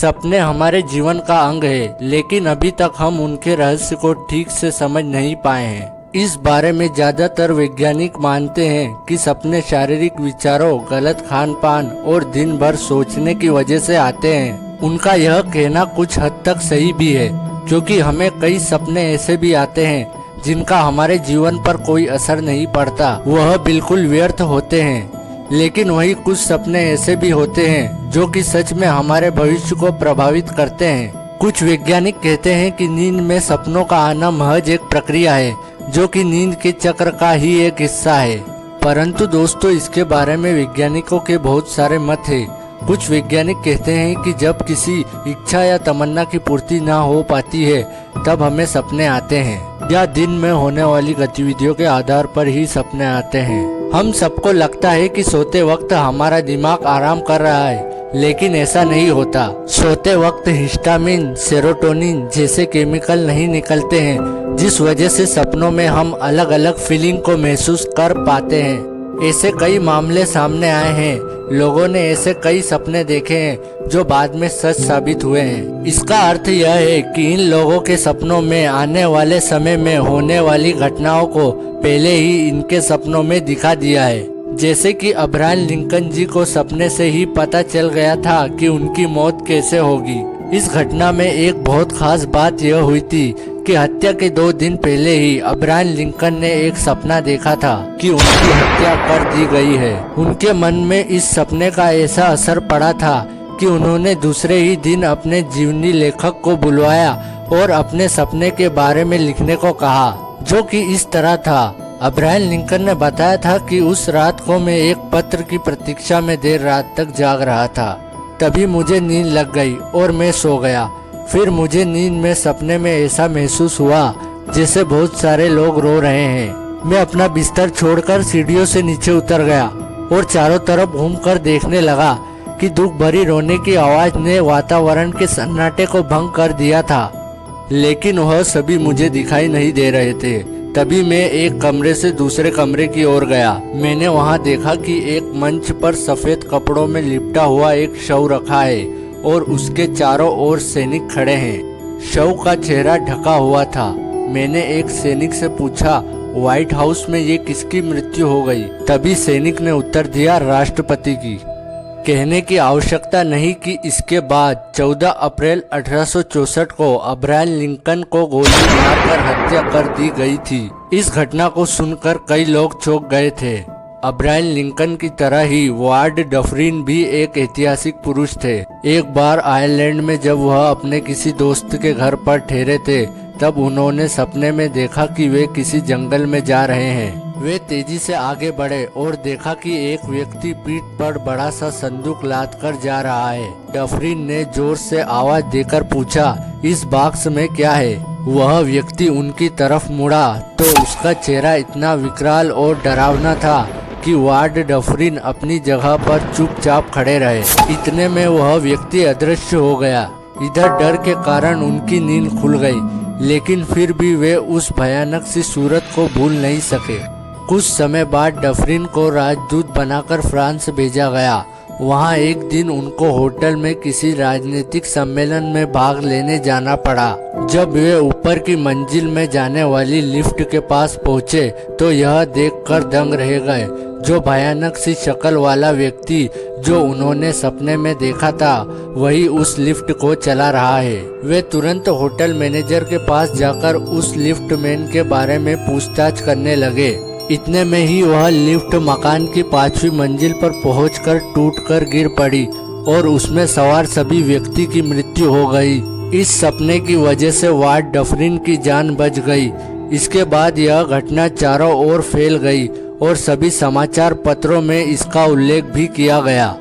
सपने हमारे जीवन का अंग है, लेकिन अभी तक हम उनके रहस्य को ठीक से समझ नहीं पाए हैं। इस बारे में ज्यादातर वैज्ञानिक मानते हैं कि सपने शारीरिक विचारों, गलत खान पान और दिन भर सोचने की वजह से आते हैं। उनका यह कहना कुछ हद तक सही भी है, क्योंकि हमें कई सपने ऐसे भी आते हैं जिनका हमारे जीवन पर कोई असर नहीं पड़ता, वह बिल्कुल व्यर्थ होते हैं। लेकिन वही कुछ सपने ऐसे भी होते हैं जो कि सच में हमारे भविष्य को प्रभावित करते हैं। कुछ वैज्ञानिक कहते हैं कि नींद में सपनों का आना महज एक प्रक्रिया है, जो कि नींद के चक्र का ही एक हिस्सा है। परंतु दोस्तों, इसके बारे में वैज्ञानिकों के बहुत सारे मत हैं। कुछ वैज्ञानिक कहते हैं कि जब किसी इच्छा या तमन्ना की पूर्ति ना हो पाती है, तब हमें सपने आते हैं, या दिन में होने वाली गतिविधियों के आधार पर ही सपने आते हैं। हम सबको लगता है कि सोते वक्त हमारा दिमाग आराम कर रहा है, लेकिन ऐसा नहीं होता। सोते वक्त हिस्टामिन, सेरोटोनिन जैसे केमिकल नहीं निकलते हैं, जिस वजह से सपनों में हम अलग अलग फीलिंग को महसूस कर पाते हैं। ऐसे कई मामले सामने आए हैं। लोगों ने ऐसे कई सपने देखे हैं जो बाद में सच साबित हुए हैं। इसका अर्थ यह है कि इन लोगों के सपनों में आने वाले समय में होने वाली घटनाओं को पहले ही इनके सपनों में दिखा दिया है। जैसे कि अब्राहम लिंकन जी को सपने से ही पता चल गया था कि उनकी मौत कैसे होगी। इस घटना में एक बहुत खास बात यह हुई थी कि हत्या के 2 दिन पहले ही अब्राहम लिंकन ने एक सपना देखा था कि उनकी हत्या कर दी गई है। उनके मन में इस सपने का ऐसा असर पड़ा था कि उन्होंने दूसरे ही दिन अपने जीवनी लेखक को बुलवाया और अपने सपने के बारे में लिखने को कहा, जो कि इस तरह था। अब्राहम लिंकन ने बताया था कि उस रात को मैं एक पत्र की प्रतीक्षा में देर रात तक जाग रहा था। तभी मुझे नींद लग गई और मैं सो गया। फिर मुझे नींद में सपने में ऐसा महसूस हुआ जैसे बहुत सारे लोग रो रहे हैं। मैं अपना बिस्तर छोड़कर सीढ़ियों से नीचे उतर गया और चारों तरफ घूमकर देखने लगा कि दुख भरी रोने की आवाज ने वातावरण के सन्नाटे को भंग कर दिया था, लेकिन वह सभी मुझे दिखाई नहीं दे रहे थे। तभी मैं एक कमरे से दूसरे कमरे की ओर गया। मैंने वहां देखा कि एक मंच पर सफेद कपड़ों में लिपटा हुआ एक शव रखा है और उसके चारों ओर सैनिक खड़े हैं। शव का चेहरा ढका हुआ था। मैंने एक सैनिक से पूछा, व्हाइट हाउस में ये किसकी मृत्यु हो गई? तभी सैनिक ने उत्तर दिया, राष्ट्रपति की। कहने की आवश्यकता नहीं कि इसके बाद 14 अप्रैल 1864 को अब्राहम लिंकन को गोली मारकर हत्या कर दी गई थी। इस घटना को सुनकर कई लोग चौंक गए थे। अब्राहम लिंकन की तरह ही वार्ड डफरिन भी एक ऐतिहासिक पुरुष थे। एक बार आयरलैंड में जब वह अपने किसी दोस्त के घर पर ठहरे थे, तब उन्होंने सपने में देखा कि वे किसी जंगल में जा रहे हैं। वे तेजी से आगे बढ़े और देखा कि एक व्यक्ति पीठ पर बड़ा सा संदूक लाद कर जा रहा है। डफरिन ने जोर से आवाज देकर पूछा, इस बॉक्स में क्या है? वह व्यक्ति उनकी तरफ मुड़ा तो उसका चेहरा इतना विकराल और डरावना था कि वार्ड डफरिन अपनी जगह पर चुपचाप खड़े रहे। इतने में वह व्यक्ति अदृश्य हो गया। इधर डर के कारण उनकी नींद खुल गई, लेकिन फिर भी वे उस भयानक सी सूरत को भूल नहीं सके। कुछ समय बाद डफरिन को राजदूत बनाकर फ्रांस भेजा गया। वहां एक दिन उनको होटल में किसी राजनीतिक सम्मेलन में भाग लेने जाना पड़ा। जब वे ऊपर की मंजिल में जाने वाली लिफ्ट के पास पहुंचे तो यह देखकर दंग रह गए। जो भयानक सी शक्ल वाला व्यक्ति जो उन्होंने सपने में देखा था, वही उस लिफ्ट को चला रहा है। वे तुरंत होटल मैनेजर के पास जाकर उस लिफ्ट मैन के बारे में पूछताछ करने लगे। इतने में ही वह लिफ्ट मकान की 5वीं मंजिल पर पहुंचकर टूटकर गिर पड़ी और उसमें सवार सभी व्यक्ति की मृत्यु हो गई। इस सपने की वजह से वार्ड डफरिन की जान बच गई। इसके बाद यह घटना चारों ओर फैल गई और सभी समाचार पत्रों में इसका उल्लेख भी किया गया।